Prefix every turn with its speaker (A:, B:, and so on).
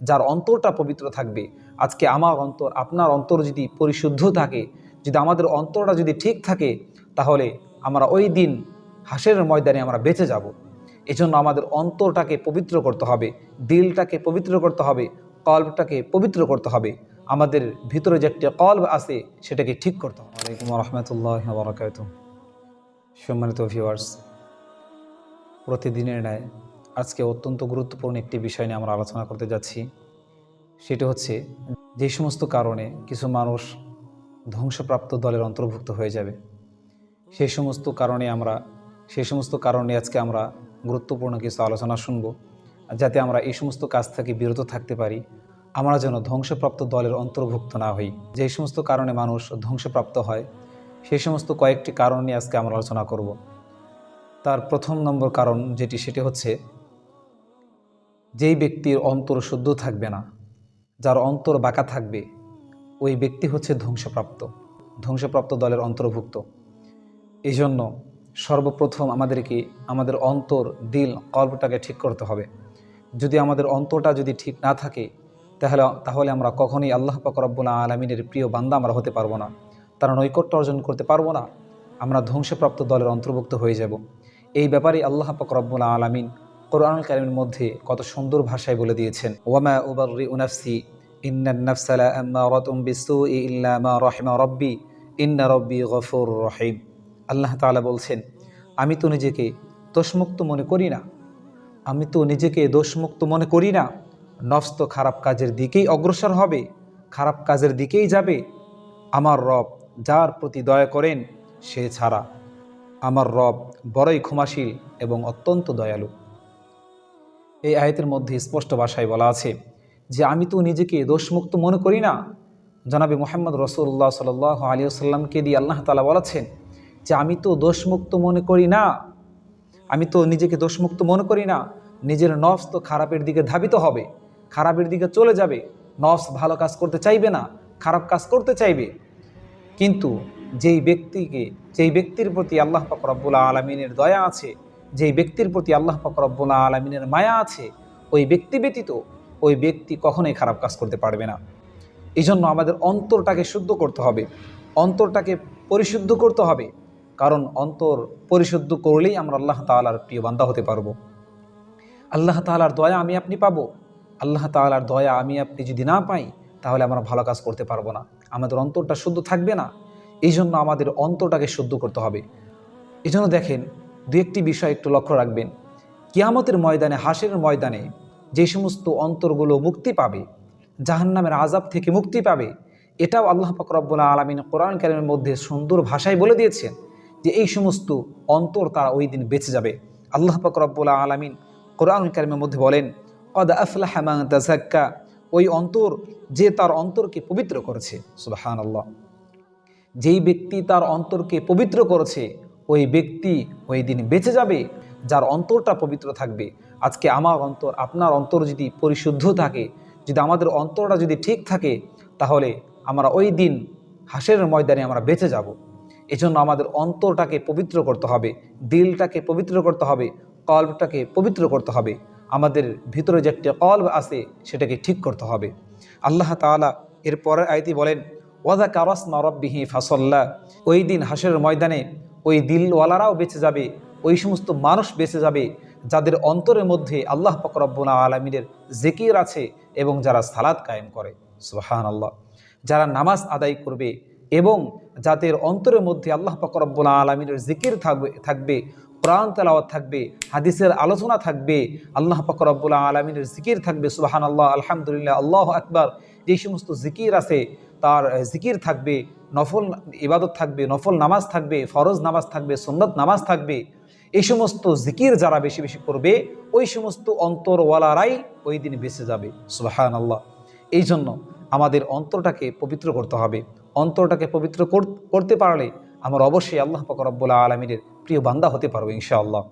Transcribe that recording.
A: যার অন্তরটা পবিত্র থাকবে। আজকে আমার অন্তর, আপনার অন্তর যদি পরিশুদ্ধ থাকে, যদি আমাদের অন্তরটা যদি ঠিক থাকে, তাহলে আমরা ওই দিন হাসরের ময়দানে আমরা বেঁচে যাব। এজন্য আমাদের অন্তরটাকে পবিত্র করতে হবে, দিলটাকে পবিত্র করতে হবে, কলবটাকে পবিত্র করতে হবে। আমাদের ভিতরে যে একটা কলব আছে সেটাকে ঠিক করতে হবে। ওয়ালাইকুম রহমতুল্লাহ বারাকাতুহু। সম্মানিত ভিউয়ার্স, প্রতিদিনের ন্যায় আজকে অত্যন্ত গুরুত্বপূর্ণ একটি বিষয় নিয়ে আমরা আলোচনা করতে যাচ্ছি। সেটি হচ্ছে যে সমস্ত কারণে কিছু মানুষ ধ্বংসপ্রাপ্ত দলের অন্তর্ভুক্ত হয়ে যাবে, সেই সমস্ত কারণে আজকে আমরা গুরুত্বপূর্ণ কিছু আলোচনা শুনব, যাতে আমরা এই সমস্ত কাজ থেকে বিরত থাকতে পারি, আমরা যেন ধ্বংসপ্রাপ্ত দলের অন্তর্ভুক্ত না হই। যে সমস্ত কারণে মানুষ ধ্বংসপ্রাপ্ত হয়, সেই সমস্ত কয়েকটি কারণ নিয়ে আজকে আমরা আলোচনা করব। তার প্রথম নম্বর কারণ সেটি হচ্ছে, যেই ব্যক্তির অন্তর শুদ্ধ থাকবে না, যার অন্তর বাঁকা থাকবে, ওই ব্যক্তি হচ্ছে ধ্বংসপ্রাপ্ত দলের অন্তর্ভুক্ত। এই জন্য সর্বপ্রথম আমাদেরকে আমাদের অন্তর, দিল, কলবটাকে ঠিক করতে হবে। যদি আমাদের অন্তরটা যদি ঠিক না থাকে, তাহলে আমরা কখনোই আল্লাহ পাক রব্বুল আলামিনের প্রিয় বান্দা আমরা হতে পারবো না, তার নৈকট্য অর্জন করতে পারবো না, আমরা ধ্বংসপ্রাপ্ত দলের অন্তর্ভুক্ত হয়ে যাব। এই ব্যাপারে আল্লাহ পাক রব্বুল আলামিন কোরআনুল কারীমের মধ্যে কত সুন্দর ভাষায় বলে দিয়েছেন, ওয়ামা উবাররিউ নাফসি ইন্নান নাফসা লাআম্মারাতুম বিসসুই ইল্লা মা রাহিমা রাব্বি ইন্না রাব্বি গফুরুর রহিম। আল্লাহ তাআলা বলছেন, আমি তো নিজেকে দোষমুক্ত মনে করি না, নফস তো খারাপ কাজের দিকেই অগ্রসর হবে, খারাপ কাজের দিকেই যাবে। আমার রব যার প্রতি দয়া করেন সে ছাড়া আমার রব বড়ই ক্ষমাশীল এবং অত্যন্ত দয়ালু। এই আয়াতের মধ্যে স্পষ্ট ভাষায় বলা আছে যে আমি তো নিজেকে দোষমুক্ত মনে করি না। জনাবে মুহাম্মদ রাসূলুল্লাহ সাল্লাল্লাহু আলাইহি ওয়াসাল্লামকে দিয়ে আল্লাহ তাআলা বলেছেন যে আমি তো দোষমুক্ত মনে করি না, আমি তো নিজেকে দোষমুক্ত মনে করি না। নিজের নফস তো খারাপের দিকে ধাবিত হবে, খারাপের দিকে চলে যাবে। নফস ভালো কাজ করতে চাইবে না, খারাপ কাজ করতে চাইবে। কিন্তু যেই ব্যক্তির প্রতি আল্লাহ পাক রব্বুল আলামিনের দয়া আছে, যেই ব্যক্তির প্রতি আল্লাহ পাক রব্বুল আলামিনের মায়া আছে, ওই ব্যক্তি ব্যতীত ওই ব্যক্তি কখনোই খারাপ কাজ করতে পারবে না। এই জন্য আমাদের অন্তরটাকে শুদ্ধ করতে হবে, অন্তরটাকে পরিশুদ্ধ করতে হবে। কারণ অন্তর পরিশুদ্ধ করলেই আমরা আল্লাহ তাআলার প্রিয় বান্দা হতে পারবো। আল্লাহ তাআলার দয়া আমি আপনি পাবো। আল্লাহ তাআলার দয়া আমি আপনি যদি না পাই, তাহলে আমরা ভালো কাজ করতে পারবো না, আমাদের অন্তরটা শুদ্ধ থাকবে না। এই জন্য আমাদের অন্তরটাকে শুদ্ধ করতে হবে। এই জন্য দেখেন, দু একটি বিষয় একটু লক্ষ্য রাখবেন। কিয়ামতের ময়দানে, হাসরের ময়দানে যে সমস্ত অন্তরগুলো মুক্তি পাবে, জাহান্নামের আযাব থেকে মুক্তি পাবে, এটাও আল্লাহ পাক রব্বুল আলামিন কোরআন কারীমের মধ্যে সুন্দর ভাষায় বলে দিয়েছেন যে এই সমস্ত অন্তর তারা ওই দিন বেঁচে যাবে। আল্লাহ পাক রব্বুল আলামিন কোরআন কারীমের মধ্যে বলেন, কদ আফলাহা মান তাযাক্কা, ওই অন্তর যে তার অন্তরকে পবিত্র করেছে। সুবহানাল্লাহ। যেই ব্যক্তি তার অন্তরকে পবিত্র করেছে, ওই ব্যক্তি ওই দিন বেঁচে যাবে, যার অন্তরটা পবিত্র থাকবে। আজকে আমার অন্তর, আপনার অন্তর যদি পরিশুদ্ধ থাকে, যদি আমাদের অন্তরটা যদি ঠিক থাকে, তাহলে আমরা ওই দিন হাসরের ময়দানে আমরা বেঁচে যাব। এজন্য আমাদের অন্তরটাকে পবিত্র করতে হবে, দিলটাকে পবিত্র করতে হবে, কলবটাকে পবিত্র করতে হবে। আমাদের ভিতরে যে একটা কলব আছে সেটাকে ঠিক করতে হবে। আল্লাহ তাআলা এর পরের আয়াতে বলেন, ওয়াযাকারা ইসমা রাব্বিহি ফাসাল্লা, ওই দিন হাসরের ময়দানে ওই দিলওয়ালারাও বেঁচে যাবে, ওই সমস্ত মানুষ বেঁচে যাবে যাদের অন্তরের মধ্যে আল্লাহ পাক রব্বুল আলামিনের জিকির আছে এবং যারা সালাত কায়েম করে। সুবহানাল্লাহ। যারা নামাজ আদায় করবে এবং যাদের অন্তরের মধ্যে আল্লাহ পাক রব্বুল আলামিনের জিকির থাকবে, কোরআন তেলাওয়াত থাকবে, হাদিসের আলোচনা থাকবে, আল্লাহ পাক রব্বুল আলামিনের জিকির থাকবে, সুবহানাল্লাহ, আলহামদুলিল্লাহ, আল্লাহু আকবার, যে সমস্ত জিকির আছে তার জিকির থাকবে, নফল ইবাদত থাকবে, নফল নামাজ থাকবে, ফরজ নামাজ থাকবে, সুন্নত নামাজ থাকবে। এই সমস্ত জিকির যারা বেশি বেশি করবে, ওই সমস্ত অন্তরওয়ালারাই ওই দিন বেঁচে যাবে। সুবহানাল্লাহ। এই জন্য আমাদের অন্তরটাকে পবিত্র করতে হবে। অন্তরটাকে পবিত্র করতে পারলে আমরা অবশ্যই আল্লাহ পাক রব্বুল আলামিনের প্রিয় বান্দা হতে পারবো ইনশাআল্লাহ।